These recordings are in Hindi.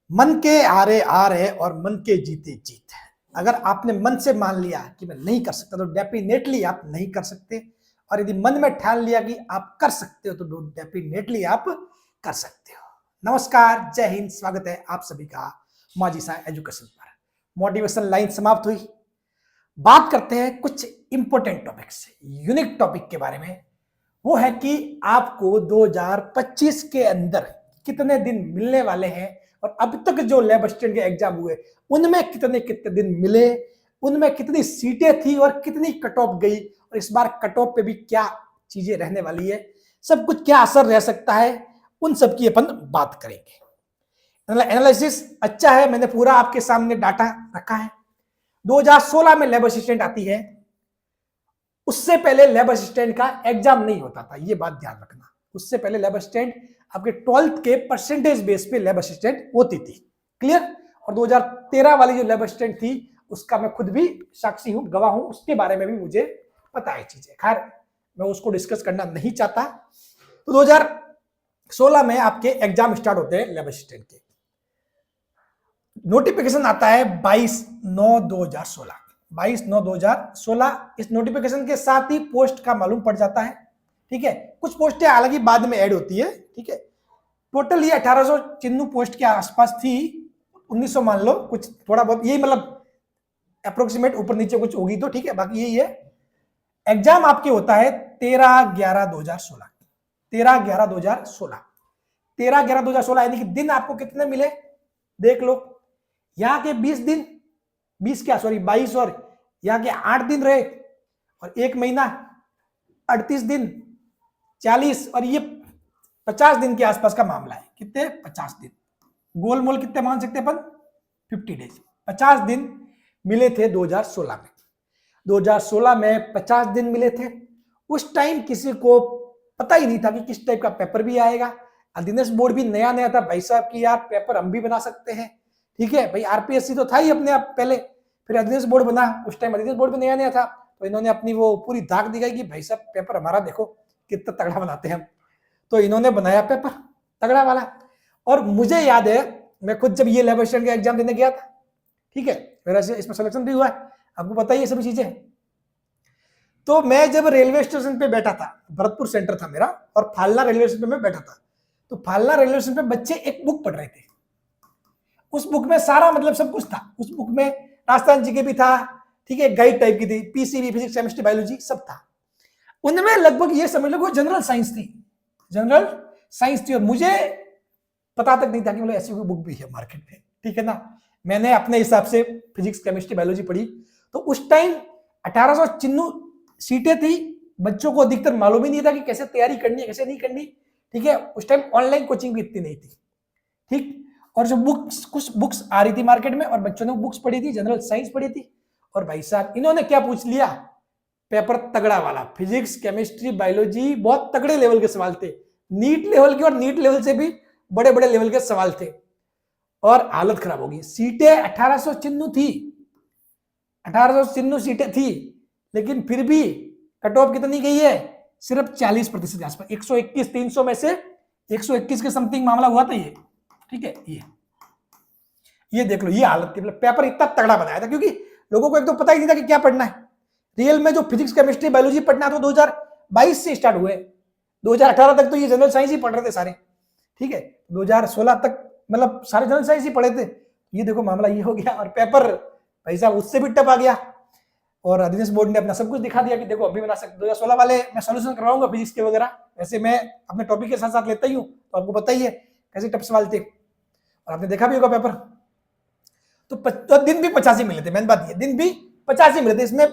मन के आरे आर है और मन के जीते जीत है। अगर आपने मन से मान लिया कि मैं नहीं कर सकता तो डेफिनेटली आप नहीं कर सकते, और यदि मन में ठान लिया कि आप कर सकते हो तो डेफिनेटली आप कर सकते हो। नमस्कार, जय हिंद, स्वागत है आप सभी का माजिसा एजुकेशन पर। मोटिवेशन लाइन समाप्त हुई। बात करते हैं कुछ इंपॉर्टेंट टॉपिक्स, यूनिक टॉपिक के बारे में। वो है कि आपको 2025 के अंदर कितने दिन मिलने वाले हैं, और अब तक जो लैब असिस्टेंट के एग्जाम हुए उनमें कितने कितने दिन मिले, उनमें कितनी सीटें थी और कितनी कट ऑफ गई, और इस बार कट ऑफ पे भी क्या चीजें रहने वाली है, सब कुछ क्या असर रह सकता है, उन सब की अपन बात करेंगे। एनालिसिस अच्छा है, मैंने पूरा आपके सामने डाटा रखा है। 2016 में लैब असिस्टेंट आती है, उससे पहले लैब असिस्टेंट का एग्जाम नहीं होता था, ये बात ध्यान रखना। उससे पहले लैब असिस्टेंट आपके 12th के परसेंटेज बेस पे लैब असिस्टेंट होती थी। क्लियर? और 2013 वाली जो लैब असिस्टेंट थी उसका मैं खुद भी साक्षी हूं, गवाह हूं, उसके बारे में भी मुझे पता है चीजें। खैर, मैं उसको डिस्कस करना नहीं चाहता। तो 2016 में आपके एग्जाम स्टार्ट होते हैं लैब असिस्टेंट के। नोटिफिकेशन आता है 22/9/2016। 22/9/2016। इस नोटिफिकेशन के साथ ही पोस्ट का मालूम पड़ जाता है। ठीक है, कुछ पोस्टें हालांकि बाद में ऐड होती है। ठीक है, टोटल ये 1800 चिन्नू पोस्ट के आसपास थी। 1900 मान लो, कुछ थोड़ा बहुत यही, मतलब अप्रोक्सीमेट ऊपर नीचे कुछ होगी तो ठीक है, बाकी यही है। एग्जाम आपके होता है 13/11/2016। 13/11/2016। 13/11/2016 यानी कि दिन आपको कितने मिले देख लो। यहाँ के 20 दिन, 20 क्या सॉरी 22, और यहाँ के 8 दिन रहे, और 1 महीना 38 दिन, 40, और ये 50 दिन के आसपास का मामला है। कितने? 50 दिन। गोल मोल कितने मान सकते अपन? 50 डेज। 50 दिन मिले थे 2016 में। 2016 में 50 दिन मिले थे। उस टाइम किसी को पता ही नहीं था कि किस टाइप का पेपर भी आएगा। अधीनस्थ बोर्ड भी नया नया था भाई साहब की, यार पेपर हम भी बना सकते हैं। ठीक है भाई, आरपीएससी तो था ही अपने आप पहले, फिर अधीनस्थ बोर्ड बना। उस टाइम अधीनस्थ बोर्ड भी नया नया था, तो इन्होंने अपनी वो पूरी धाक दिखाई कि भाई साहब पेपर हमारा देखो कितना तगड़ा बनाते हैं हम। तो इन्होंने बनाया पेपर तगड़ा वाला। और मुझे याद है, मैं खुद जब ये लैब असिस्टेंट का एग्जाम देने गया था, ठीक है, मेरा इसमें सिलेक्शन भी हुआ है, आपको पता ही है सभी चीजें। तो मैं जब रेलवे स्टेशन पे बैठा था, भरतपुर सेंटर था मेरा, और फालना रेलवे स्टेशन पे मैं बैठा था, तो फालना रेलवे स्टेशन पे बच्चे एक बुक पढ़ रहे थे। उस बुक में सारा मतलब सब कुछ था। उस बुक में राजस्थान जीके भी था, ठीक है, गाइड टाइप की थी, पीसीबी, फिजिक्स, केमिस्ट्री, बायोलॉजी सब था। उनमें लगभग ये समझ लो जनरल साइंस थी, जनरल साइंस थी। और मुझे पता तक नहीं था कि मतलब ऐसी कोई बुक भी है मार्केट में। ठीक है ना, मैंने अपने हिसाब से फिजिक्स, केमिस्ट्री, बायोलॉजी पढ़ी। तो उस टाइम 1800 चिन्नू सीटें थी, बच्चों को अधिकतर मालूम ही नहीं था कि कैसे तैयारी करनी है, कैसे नहीं करनी। ठीक है, उस टाइम ऑनलाइन कोचिंग भी इतनी नहीं थी। ठीक, और जो बुक्स, कुछ बुक्स आ रही थी मार्केट में, और बच्चों ने बुक्स पढ़ी थी, जनरल साइंस पढ़ी थी। और भाई साहब इन्होंने क्या पूछ लिया, पेपर तगड़ा वाला, फिजिक्स, केमिस्ट्री, बायोलॉजी, बहुत तगड़े लेवल के सवाल थे, नीट लेवल के, और नीट लेवल से भी बड़े बड़े लेवल के सवाल थे। और हालत खराब होगी। सीटें 1800 चिन्नू थी, 1800 चिन्नू सीटें थी, लेकिन फिर भी कट ऑफ कितनी गई है? सिर्फ 40% के आसपास। 121, 300 में से 121 के समथिंग मामला हुआ था ये। ठीक है, ये देख लो, ये हालत थी। मतलब पेपर इतना तगड़ा बनाया था क्योंकि लोगों को एक तो पता ही नहीं था कि क्या पढ़ना है। रियल में जो फिजिक्स, केमिस्ट्री, बायोलॉजी पढ़ना है तो 2022 से स्टार्ट हुए। 2018 तक तो ये जनरल साइंस ही पढ़ रहे थे सारे। ठीक है, 2016 तक मतलब सारे जनरल साइंस ही पढ़े थे। ये देखो मामला ये हो गया, और पेपर भाई साहब उससे भी टफ आ गया। और अधीनस्थ बोर्ड ने अपना सब कुछ दिखा दिया कि देखो अभी बना सकते। 2016 वाले मैं सोल्यूशन करवाऊंगा फिजिक्स के वगैरह, वैसे मैं अपने टॉपिक के साथ साथ लेता ही हूँ, तो आपको पता ही है कैसे टफ सवाल थे, और आपने देखा भी होगा पेपर। तो दिन भी 85 मिले थे। मैंने बात ये, दिन भी 85 मिले थे। इसमें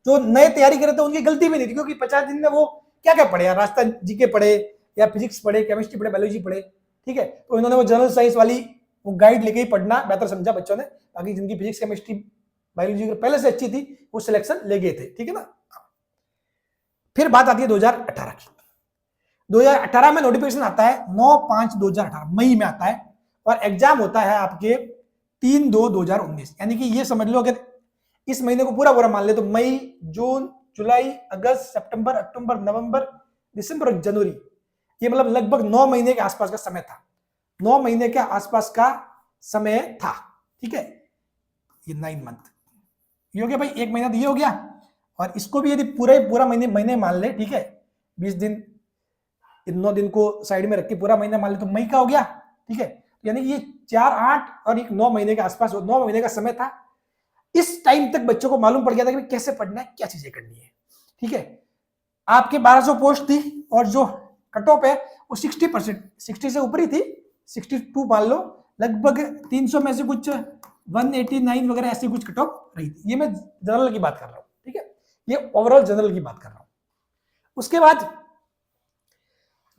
जो नए तैयारी करे थे उनकी गलती भी नहीं थी, क्योंकि 50 दिन में वो क्या क्या पढ़े यार, राजस्थान जीके पढ़े, या फिजिक्स पढ़े, केमिस्ट्री पढ़े, बायोलॉजी पढ़े। ठीक है, तो इन्होंने वो जनरल साइंस वाली वो गाइड लेके ही पढ़ना बेहतर समझा बच्चों ने। बाकी जिनकी फिजिक्स, केमिस्ट्री, बायोलॉजी पहले से अच्छी थी वो सिलेक्शन ले गए थे। ठीक है ना। फिर बात आती है 2018 की। 2018 में नोटिफिकेशन आता है 9/5/2018, मई में आता है, और एग्जाम होता है आपके 3/2/2019। यानी कि ये समझ लो, अगर इस महीने को पूरा पूरा मान ले तो मई, जून, जुलाई, अगस्त, सितंबर, अक्टूबर, नवंबर, दिसंबर और जनवरी, ये मतलब लगभग 9 महीने के आसपास का समय था। 9 महीने के आसपास का समय था, ठीक है, ये 9 मंथ ये हो गया भाई, 1 महीना तो ये हो गया। और इसको भी यदि पूरा महीने मान ले, ठीक है, 20 दिन, इन 9 दिन को साइड में रख के पूरा महीना मान ले तो मई का हो गया, ठीक है। यानी कि ये 4, 8 और एक 9 महीने के आसपास, 9 महीने का समय था। इस टाइम तक बच्चों को मालूम पड़ गया था कि कैसे पढ़ना है, क्या चीजें करनी है, ठीक है। आपके 1200 पोस्ट थी और जो कट ऑफ है वो 60%, 60 से ऊपर ही थी, 62 मान लो, लगभग 300 में से कुछ 189 वगैरह ऐसी कुछ कट ऑफ रही थी। ये मैं जनरल की बात कर रहा हूं, ठीक है, ये ओवरऑल जनरल की बात कर रहा हूं। उसके बाद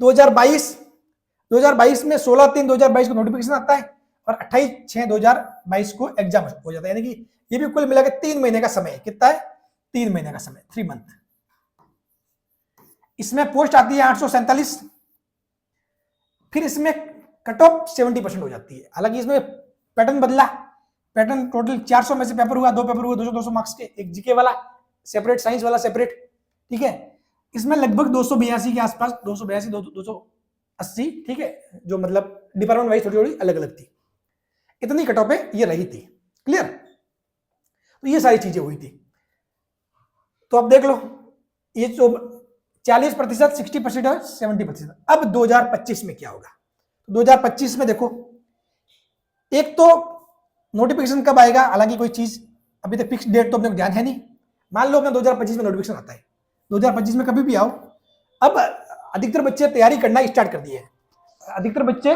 2022 में 16/3/2022 को नोटिफिकेशन आता है और 28/6/2022 को एग्जाम हो जाता है। यानी कि ये भी कुल मिलाकर 3 महीने का समय है। कितना है? 3 महीने का समय, 3 मंथ। इसमें पोस्ट आती है 847, फिर इसमें कट ऑफ 70% हो जाती है। हालांकि इसमें पैटर्न बदला, पैटर्न टोटल 400 में से पेपर हुआ, 2 पेपर हुए 200 मार्क्स के, एक जीके वाला सेपरेट, साइंस वाला सेपरेट, ठीक है। इसमें लगभग 282 के आसपास, 282 280, ठीक है, जो मतलब डिपार्टमेंट वाइज थोड़ी थोड़ी अलग अलग थी। इतनी कट ऑफ पे ये रही थी, क्लियर। तो ये सारी चीजें हुई थी। तो अब देख लो, ये जो 40%, 60% और 70%। अब 2025 में क्या होगा? 2025 में देखो, एक तो नोटिफिकेशन कब आएगा, हालांकि कोई चीज अभी तक फिक्स डेट तो अपने को ध्यान है नहीं। मान लो अपना 2025 में नोटिफिकेशन आता है, 2025 में कभी भी आओ। अब अधिकतर बच्चे तैयारी करना स्टार्ट कर दिए, अधिकतर बच्चे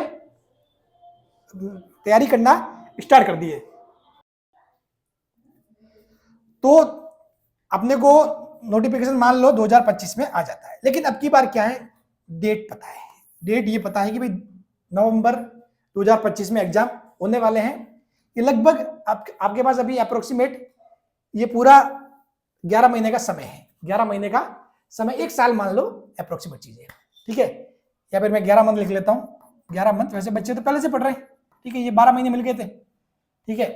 तैयारी करना स्टार्ट कर दिए। तो अपने को नोटिफिकेशन मान लो 2025 में आ जाता है। लेकिन अब की बार क्या है, डेट पता है, डेट ये पता है कि भाई नवंबर 2025 में एग्जाम होने वाले हैं। ये लगभग आपके पास अभी अप्रोक्सीमेट ये पूरा 11 महीने का समय है, 11 महीने का समय, 1 साल मान लो अप्रोक्सीमेट चीजें, ठीक है। या फिर मैं 11 मंथ लिख लेता हूं, 11 मंथ। वैसे बच्चे तो पहले से पढ़ रहे हैं, ठीक है, ये 12 महीने मिल गए थे, ठीक है।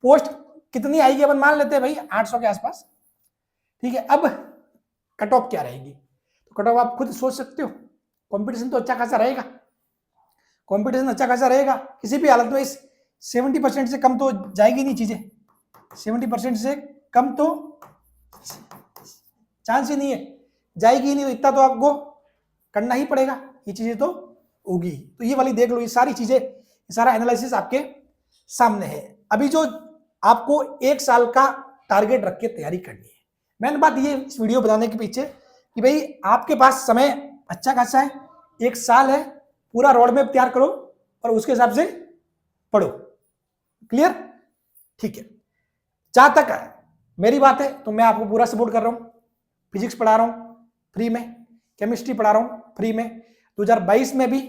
पोस्ट कितनी आएगी अपन मान लेते हैं भाई 800 के आसपास, ठीक है। अब कट ऑफ क्या रहेगी, तो कट ऑफ आप खुद सोच सकते हो। कंपटीशन तो अच्छा खासा रहेगा, कंपटीशन अच्छा खासा रहेगा, किसी भी हालत में इस 70% से कम तो जाएगी नहीं चीजें, 70% से कम तो चांस ही नहीं है, जाएगी ही नहीं। तो इतना तो आपको करना ही पड़ेगा, ये चीजें तो होगी। तो ये वाली देख लो, ये सारी चीजें, ये सारा एनालिसिस आपके सामने है। अभी जो आपको 1 साल का टारगेट रख के तैयारी करनी है। मैंने बात ये इस वीडियो बनाने के पीछे कि भाई आपके पास समय अच्छा खासा है, 1 साल है, पूरा रोड मैप तैयार करो और उसके हिसाब से पढ़ो, क्लियर, ठीक है। जहां तक मेरी बात है तो मैं आपको पूरा सपोर्ट कर रहा हूं। फिजिक्स पढ़ा रहा हूं फ्री में, केमिस्ट्री पढ़ा रहा हूं फ्री में। 2022 में भी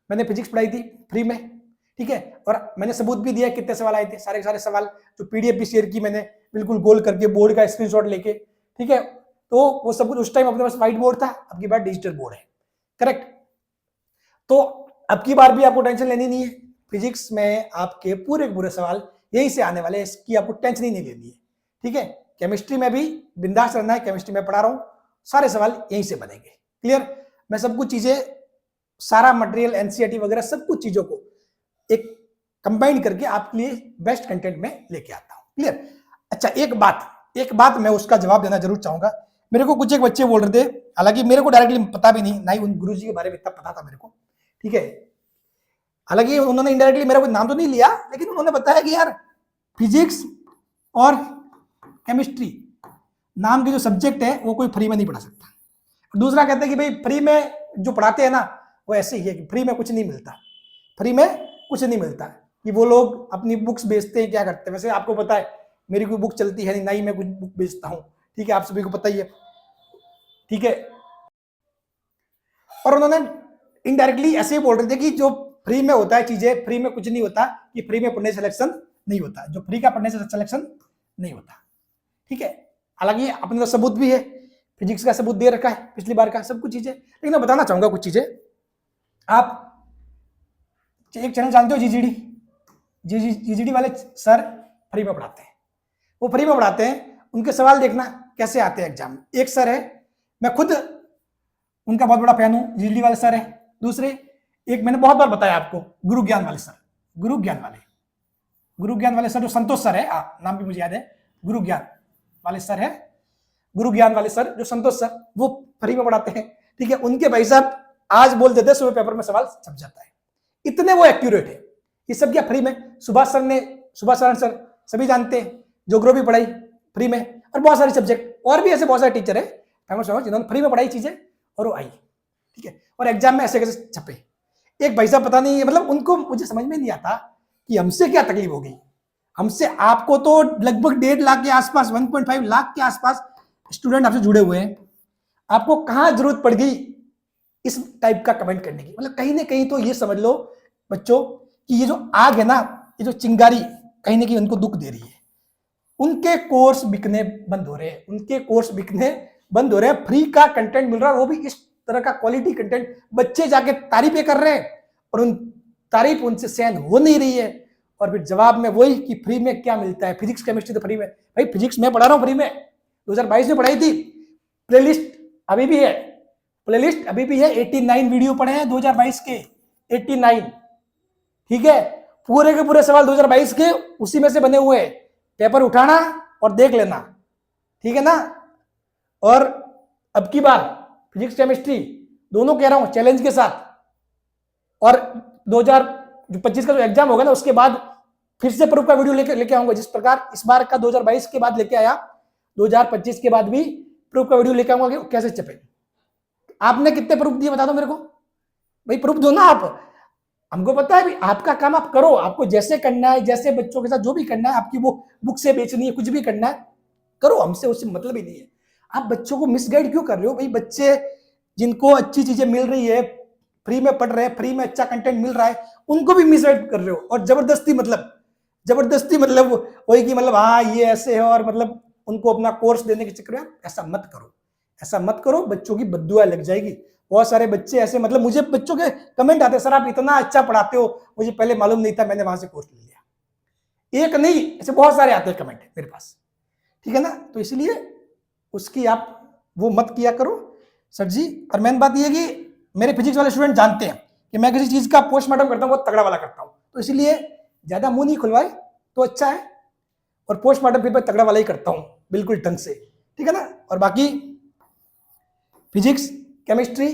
मैंने फिजिक्स पढ़ाई थी फ्री में, ठीक है। और मैंने सबूत भी दिया कितने सवाल आए थे, सारे सारे सवाल जो पीडीएफ भी शेयर की मैंने, बिल्कुल गोल करके बोर्ड का स्क्रीनशॉट लेके, ठीक है। तो वो सब कुछ उस टाइम अपने पास व्हाइट बोर्ड था, अब की बार डिजिटल बोर्ड है, करेक्ट। तो अब की बार भी आपको टेंशन लेनी नहीं है, फिजिक्स में आपके पूरे सवाल यहीं से आने वाले हैं, इसकी आपको टेंशन ही नहीं लेनी है, ठीक है। केमिस्ट्री में भी बिंदास रहना है, केमिस्ट्री में पढ़ा रहा हूं, सारे सवाल यहीं से बनेंगे, क्लियर। मैं सब कुछ चीजें, सारा मटेरियल, एनसीईआरटी वगैरह सब कुछ चीजों को एक कंबाइन करके आपके लिए बेस्ट कंटेंट में लेके आता हूं, क्लियर। अच्छा, एक बात मैं उसका जवाब देना जरूर चाहूंगा। मेरे को कुछ एक बच्चे बोल रहे थे, हालांकि मेरे को डायरेक्टली पता भी नहीं, ना ही उन गुरुजी के बारे में इतना पता था मेरे को, ठीक है। हालांकि उन्होंने इनडायरेक्टली मेरा कोई नाम तो नहीं लिया, लेकिन उन्होंने बताया कि यार फिजिक्स और केमिस्ट्री नाम के जो सब्जेक्ट है वो कोई फ्री में नहीं पढ़ा सकता। दूसरा कहते हैं कि भाई फ्री में जो पढ़ाते हैं ना वो ऐसे ही है कि फ्री में कुछ नहीं मिलता, फ्री में कुछ नहीं मिलता, कि वो लोग अपनी बुक्स बेचते हैं, क्या करते हैं। वैसे आपको पता है मेरी कोई बुक चलती है नहीं, ना ही मैं कुछ बुक बेचता हूँ, ठीक है, आप सभी को पता ही है, ठीक है। और उन्होंने इनडायरेक्टली ऐसे ही बोल रहे थे कि जो फ्री में होता है चीजें, फ्री में कुछ नहीं होता, कि फ्री में पढ़ने से सिलेक्शन नहीं होता, जो फ्री का पढ़ने से सिलेक्शन नहीं होता, ठीक है। हालांकि अपने तो सबूत भी है, फिजिक्स का सबूत दे रखा है पिछली बार का, सब कुछ चीजें। लेकिन मैं बताना चाहूंगा कुछ चीजें। आप एक चैनल जानते हो जीजीडी वाले सर फ्री में पढ़ाते हैं, वो फ्री में पढ़ाते हैं, उनके सवाल देखना कैसे आते हैं एग्जाम। एक सर है, मैं खुद उनका बहुत बड़ा फैन हूं, जीजीडी वाले सर है। दूसरे एक मैंने बहुत बार बताया आपको, गुरु ज्ञान वाले सर, गुरु ज्ञान वाले, गुरु ज्ञान वाले सर जो संतोष सर है, नाम भी मुझे याद है, गुरु ज्ञान वाले सर है, गुरु ज्ञान वाले सर जो संतोष सर, वो फ्री में पढ़ाते हैं, ठीक है। उनके भाई साहब आज बोल देते सुबह पेपर में सवाल छप जाता है, इतने वो एक्यूरेट है। ये सब क्या फ्री में। सुभाष सर ने, सुभाष शरण सर सभी जानते हैं, ज्योग्राफी पढ़ाई फ्री में, और बहुत सारे सब्जेक्ट और भी ऐसे बहुत सारे टीचर है फेमस फेमस जिन्होंने फ्री में पढ़ाई चीजें और वो आई, ठीक है। और एग्जाम में ऐसे कैसे छपे। एक भाई साहब पता नहीं, मतलब उनको मुझे समझ में नहीं आता कि हमसे क्या तकलीफ हो गई। हमसे, आपको तो लगभग 1.5 लाख के आसपास, 1.5 लाख के आसपास स्टूडेंट आपसे जुड़े हुए हैं, आपको कहां जरूरत पड़ गई इस टाइप का कमेंट करने की। मतलब कहीं ना कहीं तो ये समझ लो बच्चों कि ये जो आग है ना, ये जो चिंगारी कहीं ना कहीं उनको दुख दे रही है। उनके कोर्स बिकने बंद हो रहे हैं, उनके कोर्स बिकने बंद हो रहे हैं। फ्री का कंटेंट मिल रहा है, वो भी इस तरह का क्वालिटी कंटेंट, बच्चे जाके तारीफें कर रहे हैं और उन तारीफ उनसे सहन हो नहीं रही है। और फिर जवाब में वही कि फ्री में क्या मिलता है, फिजिक्स केमिस्ट्री तो फ्री में। भाई फिजिक्स में पढ़ा रहा हूं फ्री में, 2022 में पढ़ाई थी। प्लेलिस्ट अभी भी है, प्लेलिस्ट अभी भी है, 89 वीडियो पढ़े हैं 2022 के, 89, ठीक है। पूरे के पूरे सवाल 2022 के उसी में से बने हुए हैं। पेपर उठाना और देख लेना, ठीक है ना। और अब की बार फिजिक्स केमिस्ट्री दोनों कह रहा हूं चैलेंज के साथ। और 2025 का जो एग्जाम होगा ना, उसके बाद फिर से प्रूफ का वीडियो लेके आऊंगा। जिस प्रकार इस बार का 2022 के बाद लेके आया, 2025 के बाद भी प्रूफ का वीडियो लेके आऊंगा कि कैसे चपे। आपने कितने प्रूफ दिए बता दो मेरे को भाई, प्रूफ दो ना आप। हमको पता है भी आपका काम आप करो, आपको जैसे करना है, जैसे बच्चों के साथ जो भी करना है, आपकी वो बुक से बेचनी है, कुछ भी करना है करो, हमसे उससे मतलब ही नहीं है। आप बच्चों को मिसगाइड क्यों कर रहे हो भाई। बच्चे जिनको अच्छी चीजें मिल रही है, फ्री में पढ़ रहे हैं, फ्री में अच्छा कंटेंट मिल रहा है, उनको भी मिसगाइड कर रहे हो। और जबरदस्ती मतलब वही कि मतलब हाँ ये ऐसे है, और मतलब उनको अपना कोर्स देने के चक्कर में ऐसा मत करो, ऐसा मत करो, बच्चों की बद्दुआ लग जाएगी। बहुत सारे बच्चे ऐसे, मतलब मुझे बच्चों के कमेंट आते हैं, सर आप इतना अच्छा पढ़ाते हो, मुझे पहले मालूम नहीं था, मैंने वहां से कोर्स ले लिया। एक नहीं, ऐसे बहुत सारे आते हैं कमेंट मेरे पास, ठीक है ना। तो इसलिए उसकी आप वो मत किया करो सर जी। और मेन बात यह कि मेरे फिजिक्स वाले स्टूडेंट जानते हैं कि मैं किसी चीज का पोस्टमार्टम करता हूँ बहुत तगड़ा वाला करता हूँ, तो इसलिए ज्यादा मुंह नहीं खुलवाए तो अच्छा है। और पोस्टमार्टम फिर मैं तगड़ा वाला ही करता हूँ बिल्कुल ढंग से, ठीक है ना। और बाकी फिजिक्स केमिस्ट्री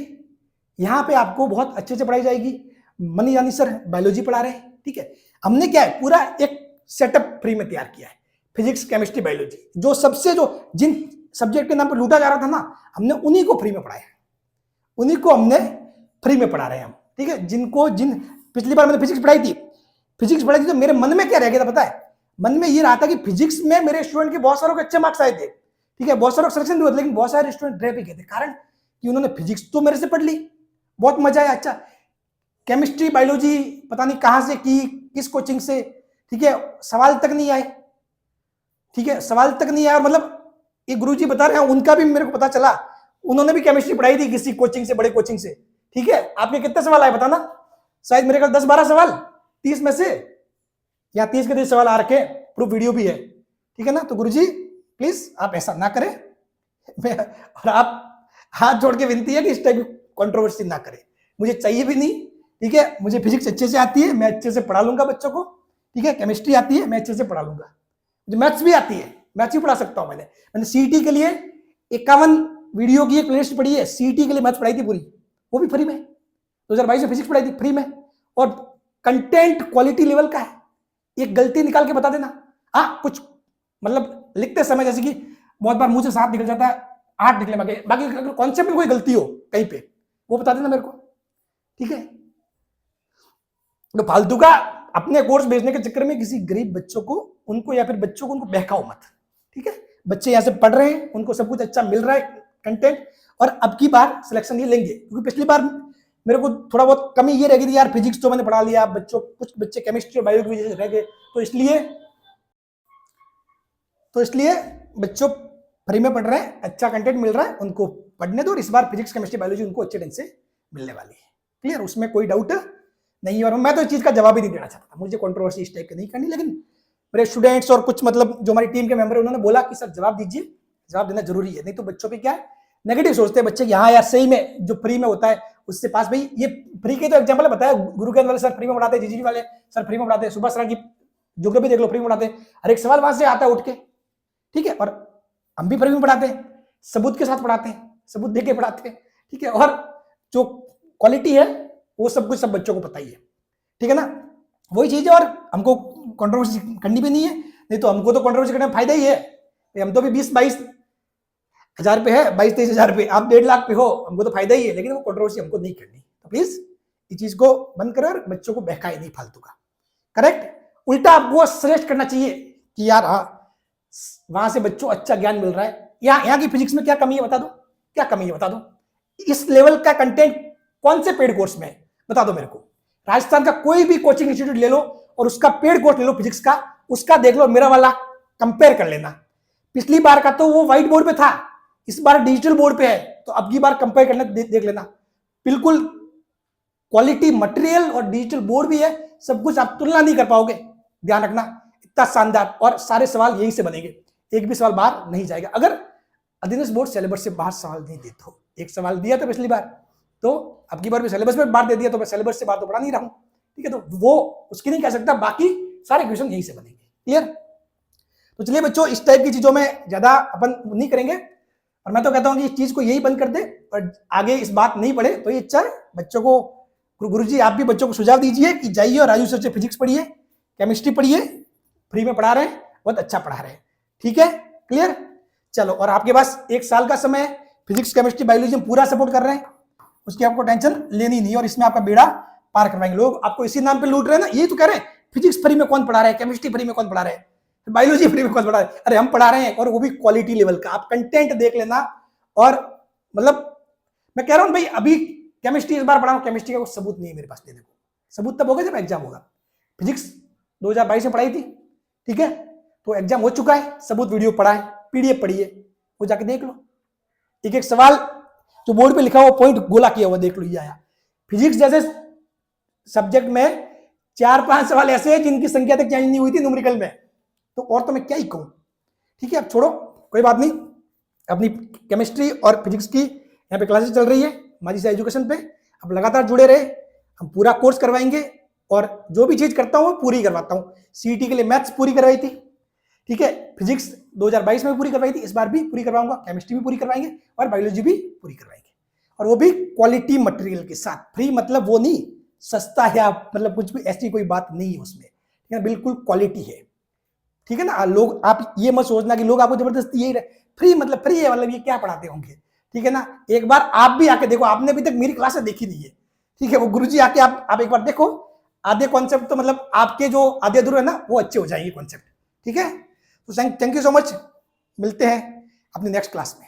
यहाँ पे आपको बहुत अच्छे से पढ़ाई जाएगी। मनी यानी सर बायोलॉजी पढ़ा रहे हैं, ठीक है। हमने क्या है, पूरा एक सेटअप फ्री में तैयार किया है, फिजिक्स केमिस्ट्री बायोलॉजी, जो सबसे जो जिन सब्जेक्ट के नाम पर लूटा जा रहा था ना, हमने उन्हीं को फ्री में पढ़ाया, उन्हीं को हमने फ्री में पढ़ा रहे हैं हम, ठीक है। जिन पिछली बार मैंने फिजिक्स पढ़ाई थी तो मेरे मन में क्या रह गया था पता है, मन में ये रहा था कि फिजिक्स में मेरे स्टूडेंट के बहुत सारों के अच्छे मार्क्स आए थे, ठीक है, बहुत सारों को सिलेक्शन भी हुआ, लेकिन बहुत सारे स्टूडेंट रह भी गए थे, कारण कि उन्होंने फिजिक्स तो मेरे से पढ़ ली, बहुत मजा आया, अच्छा केमिस्ट्री बायोलॉजी पता नहीं कहां से की, किस कोचिंग से, ठीक है, सवाल तक नहीं आए, ठीक है, सवाल तक नहीं आया। और मतलब ये गुरुजी बता रहे हैं, उनका भी मेरे को पता चला, उन्होंने भी केमिस्ट्री पढ़ाई थी किसी कोचिंग से, बड़े कोचिंग से, ठीक है। आपके कितने सवाल आए बताना, शायद मेरे ख्याल 10-12 सवाल 30 में से, या 30 के 30 सवाल आ रखे, प्रूफ वीडियो भी है, ठीक है ना। तो गुरुजी प्लीज आप ऐसा ना करें, और आप हाथ जोड़ के विनती है कि इस टाइप की कंट्रोवर्सी ना करें, मुझे चाहिए भी नहीं, ठीक है। मुझे फिजिक्स अच्छे से आती है, मैं अच्छे से पढ़ा लूंगा बच्चों को, ठीक है। केमिस्ट्री आती है, मैं अच्छे से पढ़ा लूंगा, मुझे मैथ्स भी आती है, मैथ्स भी पढ़ा सकता हूं। मैंने सीईटी के लिए 51 वीडियो की एक प्लेलिस्ट पढ़ी है, सीईटी के लिए मैथ्स पढ़ाई थी पूरी, वो भी फ्री में। 2022 में फिजिक्स पढ़ाई थी फ्री में, और कंटेंट क्वालिटी लेवल का है। एक गलती निकाल के बता देना, हाँ कुछ मतलब लिखते समय जैसे कि बहुत बार मुंह से 7 निकल जाता है, 8 निकले, बाकी अगर कॉन्सेप्ट में कोई गलती हो कहीं पे, वो बता देना मेरे को, ठीक है। तो फालतू का अपने कोर्स भेजने के चक्कर में किसी गरीब बच्चों को, उनको या फिर बच्चों को, उनको बहकाओ मत, ठीक है। बच्चे यहां से पढ़ रहे हैं, उनको सब कुछ अच्छा मिल रहा है कंटेंट, और अब की बार सिलेक्शन ये लेंगे, क्योंकि पिछली बार मेरे को थोड़ा बहुत कमी ये रह गई थी यार, फिजिक्स तो मैंने पढ़ा लिया, बच्चों कुछ बच्चे केमिस्ट्री और बायो की वजह से रह गए, तो इसलिए बच्चों फ्री में पढ़ रहे हैं, अच्छा कंटेंट मिल रहा है, उनको पढ़ने दो। और इस बार फिजिक्स केमिस्ट्री बायोलॉजी उनको अच्छे ढंग से मिलने वाली है, क्लियर, उसमें कोई डाउट नहीं। और मैं तो इस चीज का जवाब ही नहीं देना चाहता, मुझे कंट्रोवर्सी इस टाइप की नहीं करनी, लेकिन मेरे स्टूडेंट्स और कुछ मतलब जो हमारी टीम के मेंबर है, उन्होंने बोला कि सर जवाब दीजिए, जवाब देना जरूरी है, नहीं तो बच्चों पे क्या है नेगेटिव सोचते हैं बच्चे कि हाँ यार सही में जो फ्री में होता है उससे पास। भाई ये फ्री के तो एग्जाम्पल बताया, गुरु ज्ञान वाले सर फ्री में पढ़ाते हैं, जीजी वाले सर फ्री में पढ़ाते हैं, सुभाष सर की ज्योग्राफी देख लो फ्री में पढ़ाते हैं, हर एक सवाल वहां से आता है उठ के, ठीक है। और हम भी फ्री में पढ़ाते हैं, सबूत के साथ पढ़ाते हैं, सबूत दे के पढ़ाते हैं, ठीक है। और जो क्वालिटी है वो सब कुछ सब बच्चों को पता ही है, ठीक है ना। वही चीज है, और हमको कंट्रोवर्सी करनी भी नहीं है, नहीं तो हमको तो कंट्रोवर्सी करने में फायदा ही है। हम तो भी 20-22 हजार पे है, 22-23 हजार पे, आप 1.5 लाख पे हो, हमको तो फायदा ही है, लेकिन वो कंट्रोवर्सी हमको नहीं करनी। तो प्लीज इस चीज को बंद करो और बच्चों को बहकाए नहीं फालतू का, करेक्ट। उल्टा आपको सजेस्ट करना चाहिए कि यार हाँ वहां से बच्चों अच्छा ज्ञान मिल रहा है, यहाँ की फिजिक्स में क्या कमी है बता दो, क्या कमी है बता दो, इस लेवल का कंटेंट कौन से पेड कोर्स में है बता दो मेरे को। राजस्थान का कोई भी कोचिंग इंस्टीट्यूट ले लो और उसका पेड कोर्स ले लो फिजिक्स का, उसका देख लो, मेरा वाला कंपेयर कर लेना। पिछली बार का तो वो व्हाइट बोर्ड पे था, इस बार डिजिटल बोर्ड पे है, तो अब की बार कंपेयर करना देख लेना, बिल्कुल क्वालिटी मटेरियल और डिजिटल बोर्ड भी है, सब कुछ आप तुलना नहीं कर पाओगे, ध्यान रखना, इतना शानदार। और सारे सवाल यहीं से बनेंगे, एक भी सवाल बाहर नहीं जाएगा, अगर अधीनस्थ बोर्ड सिलेबस से बाहर सवाल नहीं देते हो। एक सवाल दिया था पिछली बार, तो अब की बार भी सिलेबस में बाहर दे दिया, तो मैं सिलेबस से बाहर तो पढ़ा नहीं रहा हूं, ठीक है। तो वो उसकी नहीं कह सकता, बाकी सारे क्वेश्चन यहीं से बनेंगे, क्लियर। तो चलिए बच्चों, इस टाइप की चीजों में ज्यादा अपन नहीं करेंगे, और मैं तो कहता हूं कि इस चीज को यही बंद कर दे और आगे इस बात नहीं पढ़े तो ये अच्छा है। बच्चों को गुरुजी आप भी बच्चों को सुझाव दीजिए कि जाइए और राजू सर से फिजिक्स पढ़िए, केमिस्ट्री पढ़िए, फ्री में पढ़ा रहे हैं, बहुत अच्छा पढ़ा रहे हैं, ठीक है, क्लियर। चलो, और आपके पास 1 साल का समय है, फिजिक्स केमिस्ट्री बायोलॉजी में पूरा सपोर्ट कर रहे हैं, उसकी आपको टेंशन लेनी नहीं, और इसमें आपका बेड़ा पार करवाएंगे। लोग आपको इसी नाम पे लूट रहे हैं ना, यही तो कह रहे हैं फिजिक्स फ्री में कौन पढ़ा रहा है, केमिस्ट्री फ्री में कौन पढ़ा रहा है, बायोलॉजी फ्री में कौन पढ़ा रहा है। अरे हम पढ़ा रहे हैं, और वो भी क्वालिटी लेवल का। आप कंटेंट देख लेना, और मतलब मैं कह रहा हूं भाई, अभी केमिस्ट्री इस बार पढ़ा हूं, केमिस्ट्री का कोई सबूत नहीं है मेरे पास देने को, सबूत तब होगा जब एग्जाम होगा। फिजिक्स 2022 में पढ़ाई थी, ठीक है, तो एग्जाम हो चुका है, सबूत वीडियो पढ़ा है, पीडीएफ पढ़िए, वो जाके देख लो, एक एक सवाल जो बोर्ड पे लिखा हुआ पॉइंट गोला किया हुआ देख लो, ये आया। फिजिक्स जैसे सब्जेक्ट में 4-5 सवाल ऐसे हैं जिनकी संख्या तक चेंज नहीं हुई थी न्यूमेरिकल में, तो और तो मैं क्या ही कहूं, ठीक है। अब छोड़ो, कोई बात नहीं, अपनी केमिस्ट्री और फिजिक्स की यहाँ पे क्लासेस चल रही है माझी से एजुकेशन पे, अब लगातार जुड़े रहे, हम पूरा कोर्स करवाएंगे, और जो भी चीज करता हूँ पूरी करवाता हूँ। सीईटी के लिए मैथ्स पूरी करवाई थी, ठीक है, फिजिक्स 2022 में पूरी करवाई थी, इस बार भी पूरी करवाऊंगा, केमिस्ट्री भी पूरी करवाएंगे, और बायोलॉजी भी पूरी करवाएंगे, और वो भी क्वालिटी मटेरियल के साथ। फ्री मतलब वो नहीं सस्ता है, आप मतलब कुछ भी ऐसी कोई बात नहीं है उसमें, ठीक है, बिल्कुल क्वालिटी है, ठीक है ना। लोग आप ये मत सोचना कि लोग आपको जबरदस्ती यही फ्री मतलब फ्री है, मतलब ये क्या पढ़ाते होंगे, ठीक है ना। एक बार आप भी आके देखो, आपने अभी तक मेरी क्लासेस देखी नहीं है, ठीक है, वो गुरुजी आके आप एक बार देखो, आधे कॉन्सेप्ट तो मतलब आपके जो आधे अधूरे है ना, वो अच्छे हो जाएंगे कॉन्सेप्ट, ठीक है। तो थैंक यू सो मच, मिलते हैं अपनी नेक्स्ट क्लास में।